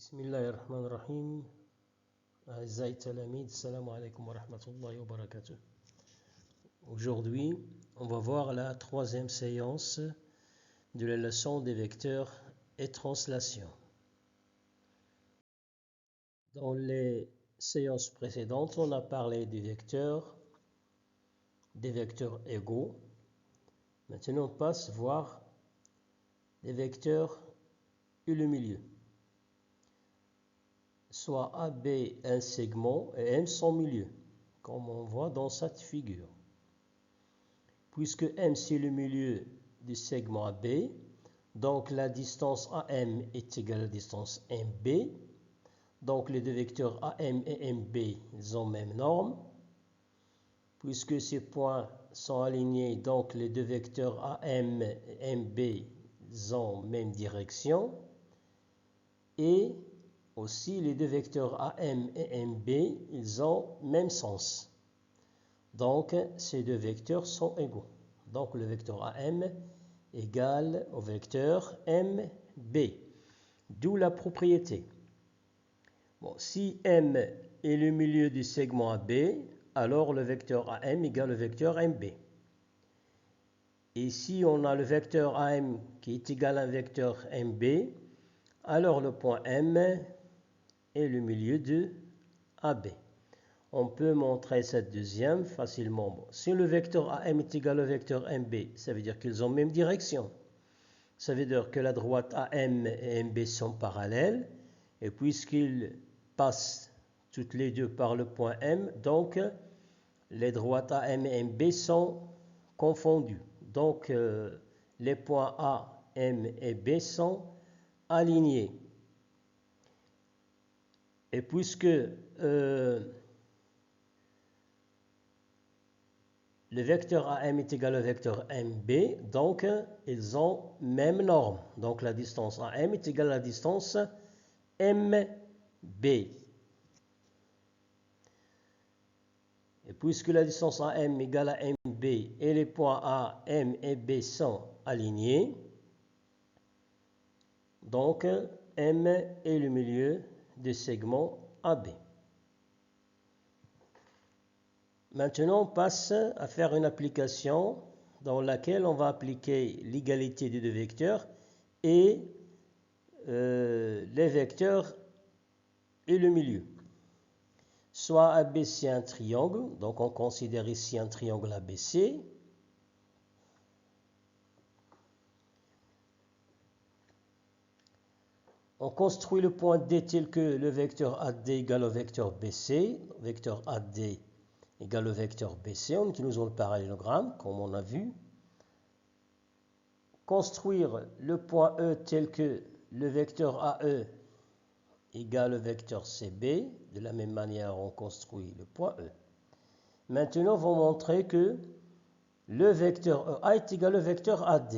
Bismillahirrahmanirrahim. Aïzaï Talamid, salam alaikum wa rahmatullahi wa barakatuh. Aujourd'hui, on va voir la troisième séance de la leçon des vecteurs et translation. Dans les séances précédentes, on a parlé des vecteurs égaux. Maintenant, on passe voir les vecteurs et le milieu. Soit AB un segment et M son milieu, comme on voit dans cette figure. Puisque M c'est le milieu du segment AB, donc la distance AM est égale à la distance MB. Donc les deux vecteurs AM et MB ils ont même norme. Puisque ces points sont alignés, donc les deux vecteurs AM et MB ils ont même direction. Et aussi, les deux vecteurs AM et MB, ils ont même sens. Donc, ces deux vecteurs sont égaux. Donc, le vecteur AM égale au vecteur MB. D'où la propriété. Bon, si M est le milieu du segment AB, alors le vecteur AM égale le vecteur MB. Et si on a le vecteur AM qui est égal à un vecteur MB, alors le point M et le milieu de AB. On peut montrer cette deuxième facilement. Bon, si le vecteur AM est égal au vecteur MB, ça veut dire qu'ils ont même direction. Ça veut dire que la droite AM et MB sont parallèles. Et puisqu'ils passent toutes les deux par le point M, donc les droites AM et MB sont confondues. Donc les points A, M et B sont alignés. Et puisque le vecteur AM est égal au vecteur MB, donc ils ont même norme. Donc la distance AM est égale à la distance MB. Et puisque la distance AM est égale à MB et les points A, M et B sont alignés, donc M est le milieu du segment AB. Maintenant, on passe à faire une application dans laquelle on va appliquer l'égalité des deux vecteurs et les vecteurs et le milieu. Soit AB c'est un triangle, donc on considère ici un triangle ABC. On construit le point D tel que le vecteur AD égale au vecteur BC, vecteur AD égale au vecteur BC, on utilise le parallélogramme, comme on a vu. Construire le point E tel que le vecteur AE égale au vecteur CB, de la même manière on construit le point E. Maintenant, on va montrer que le vecteur EA est égal au vecteur AD.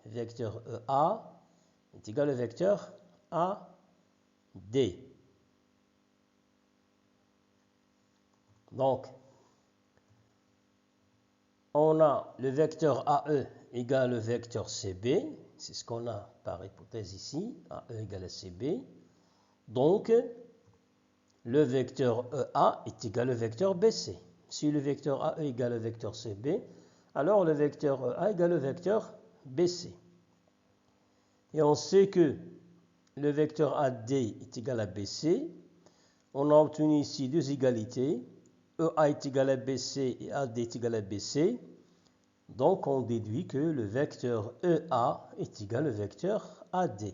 Le vecteur EA est égal au vecteur AD. Donc, on a le vecteur AE égale au vecteur CB. C'est ce qu'on a par hypothèse ici. AE égale à CB. Donc, le vecteur EA est égal au vecteur BC. Si le vecteur AE égale au vecteur CB, alors le vecteur EA égale au vecteur BC. Et on sait que le vecteur AD est égal à BC. On a obtenu ici deux égalités. EA est égal à BC et AD est égal à BC. Donc on déduit que le vecteur EA est égal au vecteur AD.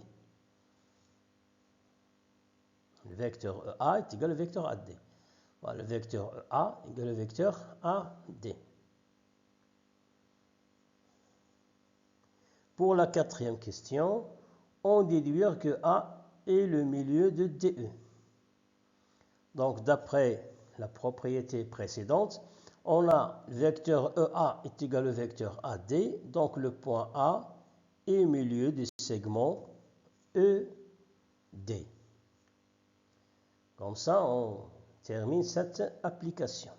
Le vecteur EA est égal au vecteur AD. Voilà, le vecteur EA est égal au vecteur AD. Pour la quatrième question, on déduit que A est le milieu de DE. Donc d'après la propriété précédente, on a le vecteur EA est égal au vecteur AD, donc le point A est au milieu du segment ED. Comme ça, on termine cette application.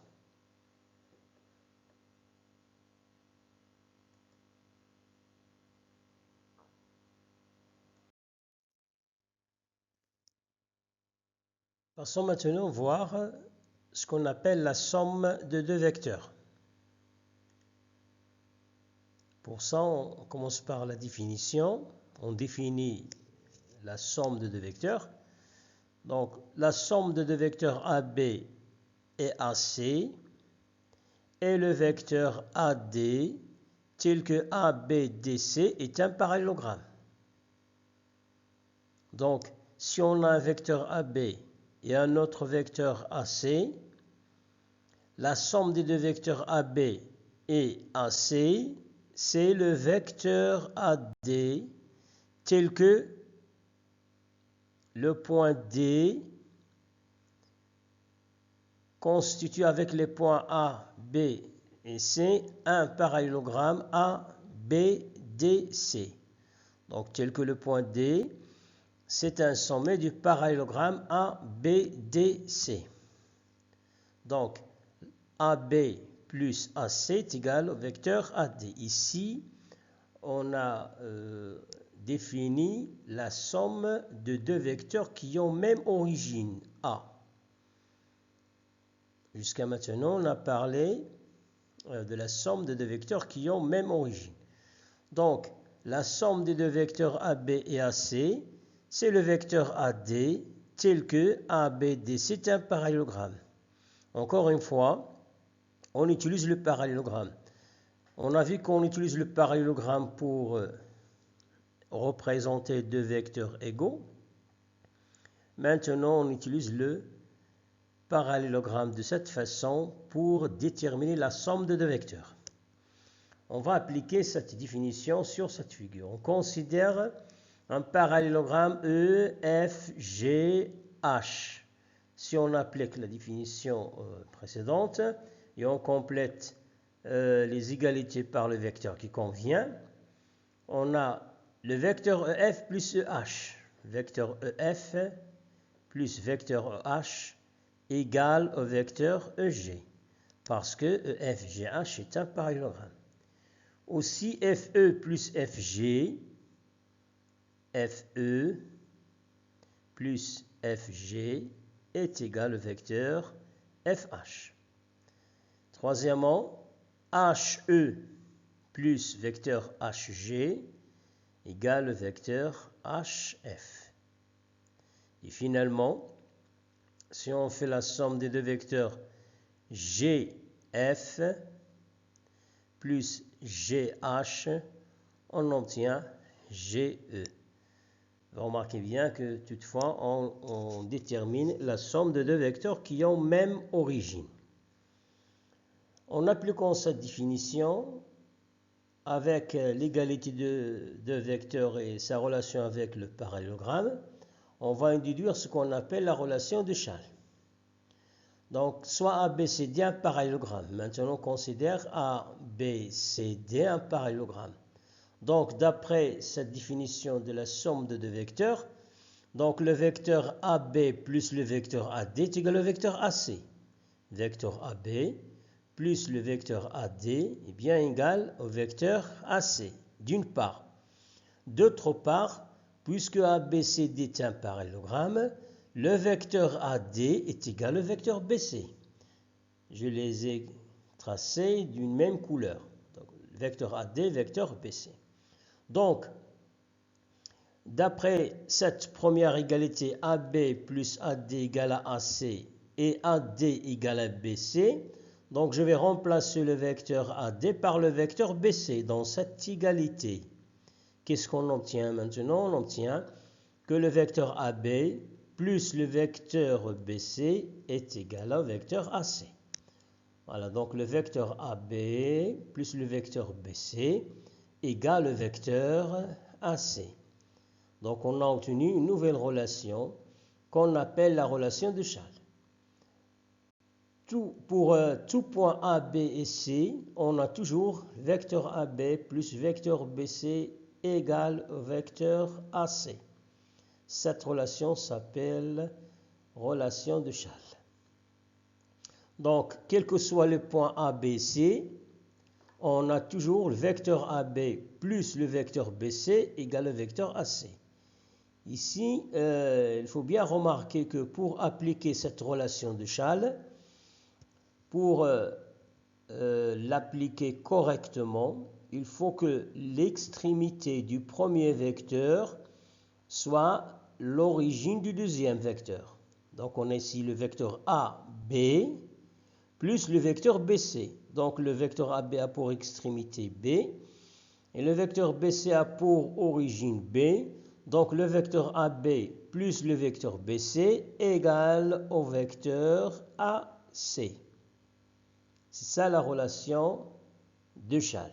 Passons maintenant voir ce qu'on appelle la somme de deux vecteurs. Pour ça, on commence par la définition. On définit la somme de deux vecteurs. Donc, la somme de deux vecteurs AB et AC est le vecteur AD tel que ABDC est un parallélogramme. Donc, si on a un vecteur AB et un autre vecteur AC, la somme des deux vecteurs AB et AC, c'est le vecteur AD tel que le point D constitue avec les points A, B et C un parallélogramme ABDC. Donc tel que le point D, c'est un sommet du parallélogramme ABDC. Donc AB plus AC est égal au vecteur AD. Ici, on a défini la somme de deux vecteurs qui ont même origine A. Jusqu'à maintenant, on a parlé de la somme de deux vecteurs qui ont même origine. Donc, la somme des deux vecteurs AB et AC, c'est le vecteur AD tel que ABD. C'est un parallélogramme. Encore une fois, on utilise le parallélogramme. On a vu qu'on utilise le parallélogramme pour représenter deux vecteurs égaux. Maintenant, on utilise le parallélogramme de cette façon pour déterminer la somme de deux vecteurs. On va appliquer cette définition sur cette figure. On considère un parallélogramme EFGH. Si on applique la définition précédente et on complète les égalités par le vecteur qui convient, on a le vecteur EF plus EH. Vecteur EF plus vecteur EH égale au vecteur EG, parce que EFGH est un parallélogramme. Aussi, FE plus FG, FE plus FG est égal au vecteur FH. Troisièmement, HE plus vecteur HG égale au vecteur HF. Et finalement, si on fait la somme des deux vecteurs GF plus GH, on obtient GE. Vous remarquez bien que toutefois, on détermine la somme de deux vecteurs qui ont même origine. En appliquant cette définition, avec l'égalité de deux vecteurs et sa relation avec le parallélogramme, on va en déduire ce qu'on appelle la relation de Schall. Donc, soit ABCD un parallélogramme. Maintenant, on considère ABCD un parallélogramme. Donc, d'après cette définition de la somme de deux vecteurs, donc le vecteur AB plus le vecteur AD est égal au vecteur AC. Vecteur AB plus le vecteur AD est bien égal au vecteur AC, d'une part. D'autre part, puisque ABCD est un parallélogramme, le vecteur AD est égal au vecteur BC. Je les ai tracés d'une même couleur. Donc, vecteur AD, vecteur BC. Donc, d'après cette première égalité AB plus AD égale à AC et AD égale à BC, donc je vais remplacer le vecteur AD par le vecteur BC dans cette égalité. Qu'est-ce qu'on obtient maintenant? On obtient que le vecteur AB plus le vecteur BC est égal au vecteur AC. Voilà, donc le vecteur AB plus le vecteur BC égale le vecteur AC. Donc on a obtenu une nouvelle relation qu'on appelle la relation de Schall. Pour tout point A, B et C, on a toujours vecteur AB plus vecteur BC égale au vecteur AC. Cette relation s'appelle relation de Schall. Donc, quel que soit le point A, B, C, on a toujours le vecteur AB plus le vecteur BC égale au vecteur AC. Ici, il faut bien remarquer que pour appliquer cette relation de Schall, pour l'appliquer correctement, il faut que l'extrémité du premier vecteur soit l'origine du deuxième vecteur. Donc on a ici le vecteur AB plus le vecteur BC. Donc le vecteur AB a pour extrémité B et le vecteur BC a pour origine B. Donc le vecteur AB plus le vecteur BC égale au vecteur AC. C'est ça la relation de Schall.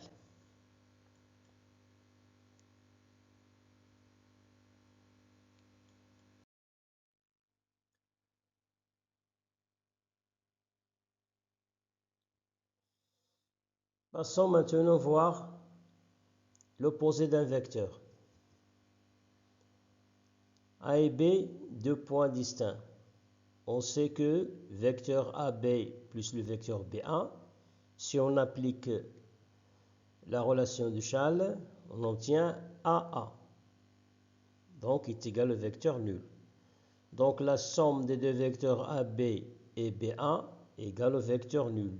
Passons maintenant voir l'opposé d'un vecteur. A et B, deux points distincts. On sait que vecteur AB plus le vecteur BA, si on applique la relation de Schall, on obtient AA. Donc, est égal au vecteur nul. Donc, la somme des deux vecteurs AB et BA est égale au vecteur nul.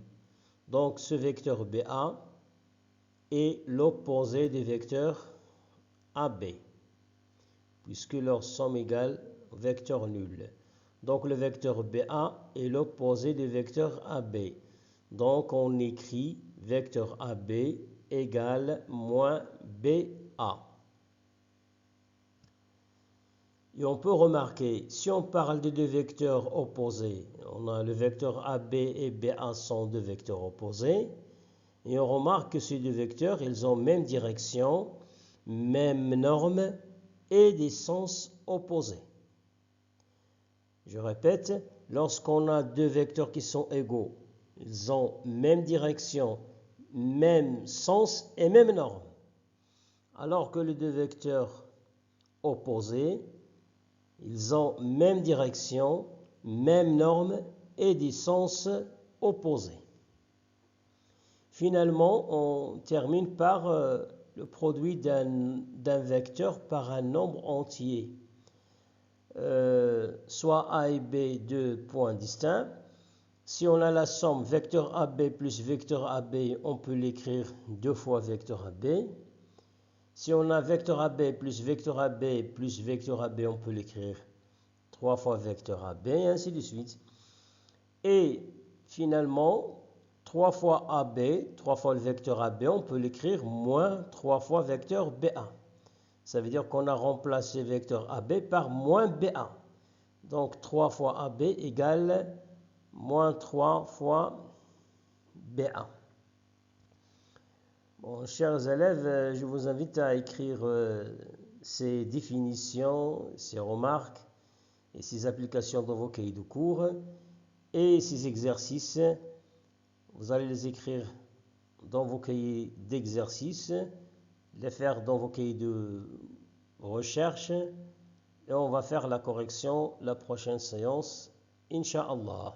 Donc, ce vecteur BA est l'opposé du vecteur AB, puisque leur somme égale au vecteur nul. Donc, le vecteur BA est l'opposé du vecteur AB. Donc, on écrit vecteur AB égale moins BA. Et on peut remarquer, si on parle de deux vecteurs opposés, on a le vecteur AB et BA sont deux vecteurs opposés, et on remarque que ces deux vecteurs, ils ont même direction, même norme et des sens opposés. Je répète, lorsqu'on a deux vecteurs qui sont égaux, ils ont même direction, même sens et même norme. Alors que les deux vecteurs opposés, ils ont même direction, même norme et des sens opposés. Finalement, on termine par le produit d'un vecteur par un nombre entier. Soit A et B, deux points distincts. Si on a la somme vecteur AB plus vecteur AB, on peut l'écrire deux fois vecteur AB. Si on a vecteur AB plus vecteur AB plus vecteur AB, on peut l'écrire trois fois vecteur AB, et ainsi de suite. Et finalement, 3 fois AB, 3 fois le vecteur AB, on peut l'écrire moins 3 fois vecteur BA. Ça veut dire qu'on a remplacé vecteur AB par moins BA. Donc 3 fois AB égale moins 3 fois BA. Bon, chers élèves, je vous invite à écrire ces définitions, ces remarques et ces applications dans vos cahiers de cours. Et ces exercices, vous allez les écrire dans vos cahiers d'exercices, les faire dans vos cahiers de recherche et on va faire la correction la prochaine séance, Inch'Allah.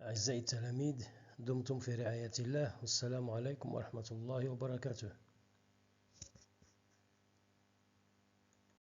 أعزائي التلاميذ، دمتم في رعاية الله، والسلام عليكم ورحمة الله وبركاته.